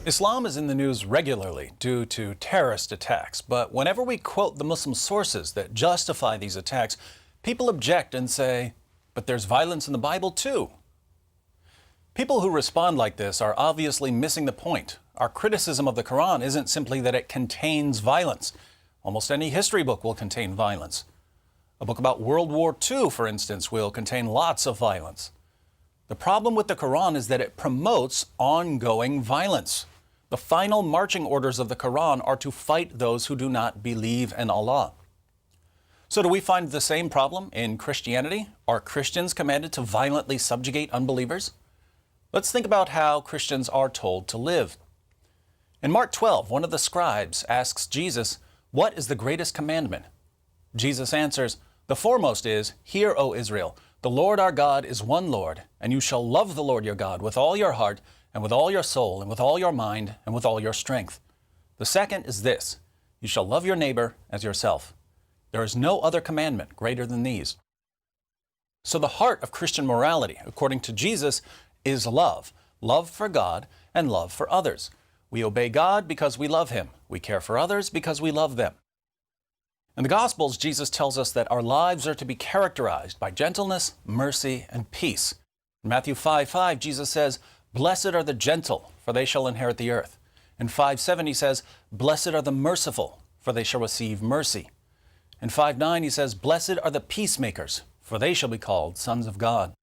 Islam is in the news regularly due to terrorist attacks, but whenever we quote the Muslim sources that justify these attacks, people object and say, but there's violence in the Bible too. People who respond like this are obviously missing the point. Our criticism of the Quran isn't simply that it contains violence. Almost any history book will contain violence. A book about World War II, for instance, will contain lots of violence. The problem with the Quran is that it promotes ongoing violence. The final marching orders of the Quran are to fight those who do not believe in Allah. So do we find the same problem in Christianity? Are Christians commanded to violently subjugate unbelievers? Let's think about how Christians are told to live. In Mark 12, one of the scribes asks Jesus, "What is the greatest commandment?" Jesus answers, "The foremost is, 'Hear, O Israel, the Lord our God is one Lord, and you shall love the Lord your God with all your heart, and with all your soul, and with all your mind, and with all your strength. The second is this, you shall love your neighbor as yourself. There is no other commandment greater than these." So the heart of Christian morality, according to Jesus, is love. Love for God and love for others. We obey God because we love Him. We care for others because we love them. In the Gospels, Jesus tells us that our lives are to be characterized by gentleness, mercy, and peace. In Matthew 5:5, Jesus says, "Blessed are the gentle, for they shall inherit the earth." In 5:7, He says, "Blessed are the merciful, for they shall receive mercy." In 5:9, He says, "Blessed are the peacemakers, for they shall be called sons of God."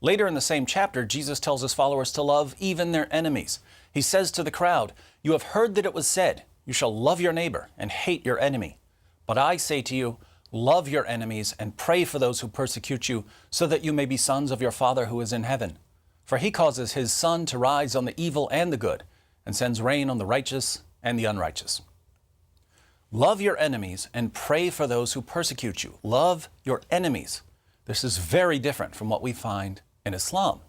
Later in the same chapter, Jesus tells His followers to love even their enemies. He says to the crowd, "You have heard that it was said, 'You shall love your neighbor and hate your enemy.' But I say to you, love your enemies and pray for those who persecute you, so that you may be sons of your Father who is in heaven. For He causes His sun to rise on the evil and the good, and sends rain on the righteous and the unrighteous." Love your enemies and pray for those who persecute you. Love your enemies. This is very different from what we find in Islam.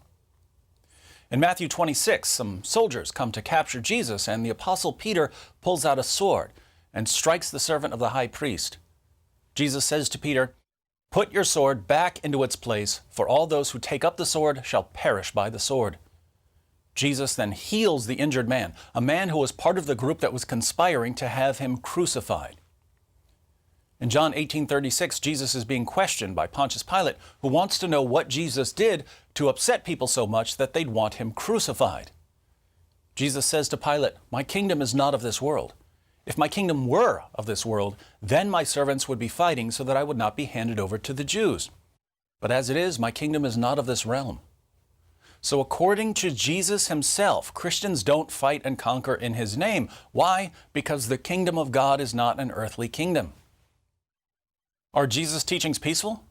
In Matthew 26, some soldiers come to capture Jesus, and the Apostle Peter pulls out a sword and strikes the servant of the high priest. Jesus says to Peter, "Put your sword back into its place, for all those who take up the sword shall perish by the sword." Jesus then heals the injured man, a man who was part of the group that was conspiring to have Him crucified. In John 18:36, Jesus is being questioned by Pontius Pilate, who wants to know what Jesus did to upset people so much that they'd want Him crucified. Jesus says to Pilate, "My kingdom is not of this world. If my kingdom were of this world, then my servants would be fighting so that I would not be handed over to the Jews. But as it is, my kingdom is not of this realm." So according to Jesus Himself, Christians don't fight and conquer in His name. Why? Because the kingdom of God is not an earthly kingdom. Are Jesus' teachings peaceful?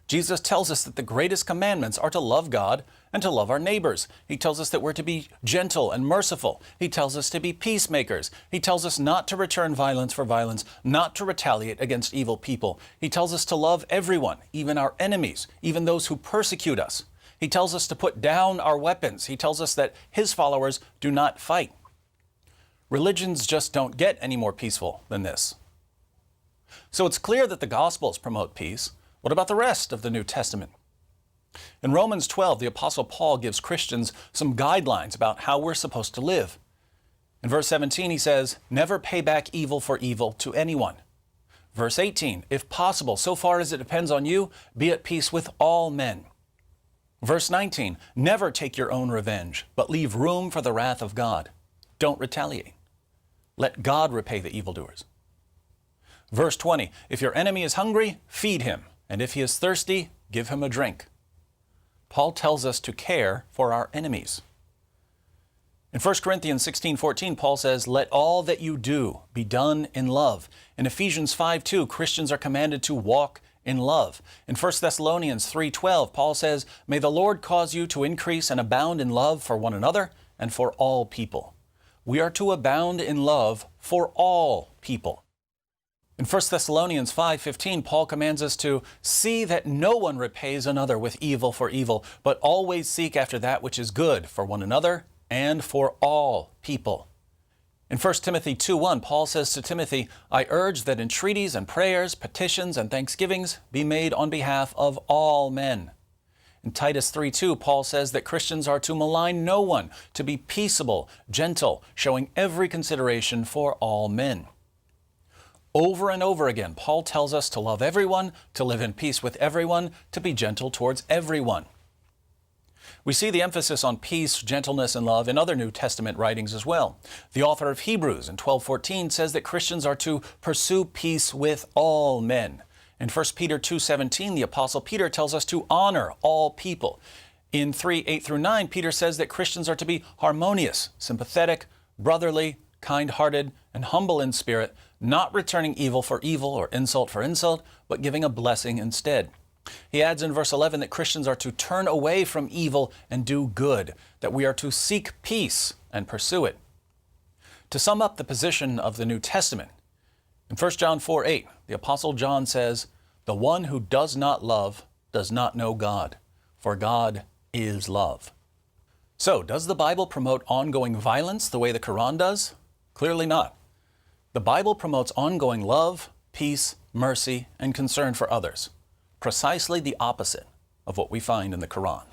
Jesus tells us that the greatest commandments are to love God and to love our neighbors. He tells us that we're to be gentle and merciful. He tells us to be peacemakers. He tells us not to return violence for violence, not to retaliate against evil people. He tells us to love everyone, even our enemies, even those who persecute us. He tells us to put down our weapons. He tells us that His followers do not fight. Religions just don't get any more peaceful than this. So it's clear that the Gospels promote peace. What about the rest of the New Testament? In Romans 12, the Apostle Paul gives Christians some guidelines about how we're supposed to live. In verse 17, he says, "Never pay back evil for evil to anyone." Verse 18, "If possible, so far as it depends on you, be at peace with all men." Verse 19, "Never take your own revenge, but leave room for the wrath of God. Don't retaliate. Let God repay the evildoers." Verse 20, "If your enemy is hungry, feed him, and if he is thirsty, give him a drink." Paul tells us to care for our enemies. In 1 Corinthians 16:14, Paul says, "Let all that you do be done in love." In Ephesians 5:2, Christians are commanded to walk in love. In 1 Thessalonians 3:12, Paul says, "May the Lord cause you to increase and abound in love for one another and for all people." We are to abound in love for all people. In 1 Thessalonians 5:15, Paul commands us to see that no one repays another with evil for evil, but always seek after that which is good for one another and for all people. In 1 Timothy 2:1, Paul says to Timothy, "I urge that entreaties and prayers, petitions and thanksgivings be made on behalf of all men." In Titus 3:2, Paul says that Christians are to malign no one, to be peaceable, gentle, showing every consideration for all men. Over and over again, Paul tells us to love everyone, to live in peace with everyone, to be gentle towards everyone. We see the emphasis on peace, gentleness, and love in other New Testament writings as well. The author of Hebrews in 12:14 says that Christians are to pursue peace with all men. In 1 Peter 2:17, the Apostle Peter tells us to honor all people. In 3:8 through 9, Peter says that Christians are to be harmonious, sympathetic, brotherly, kind-hearted, and humble in spirit, not returning evil for evil or insult for insult, but giving a blessing instead. He adds in verse 11 that Christians are to turn away from evil and do good, that we are to seek peace and pursue it. To sum up the position of the New Testament, in 1 John 4:8, the Apostle John says, "The one who does not love does not know God, for God is love." So, does the Bible promote ongoing violence the way the Quran does? Clearly not. The Bible promotes ongoing love, peace, mercy, and concern for others. Precisely the opposite of what we find in the Quran.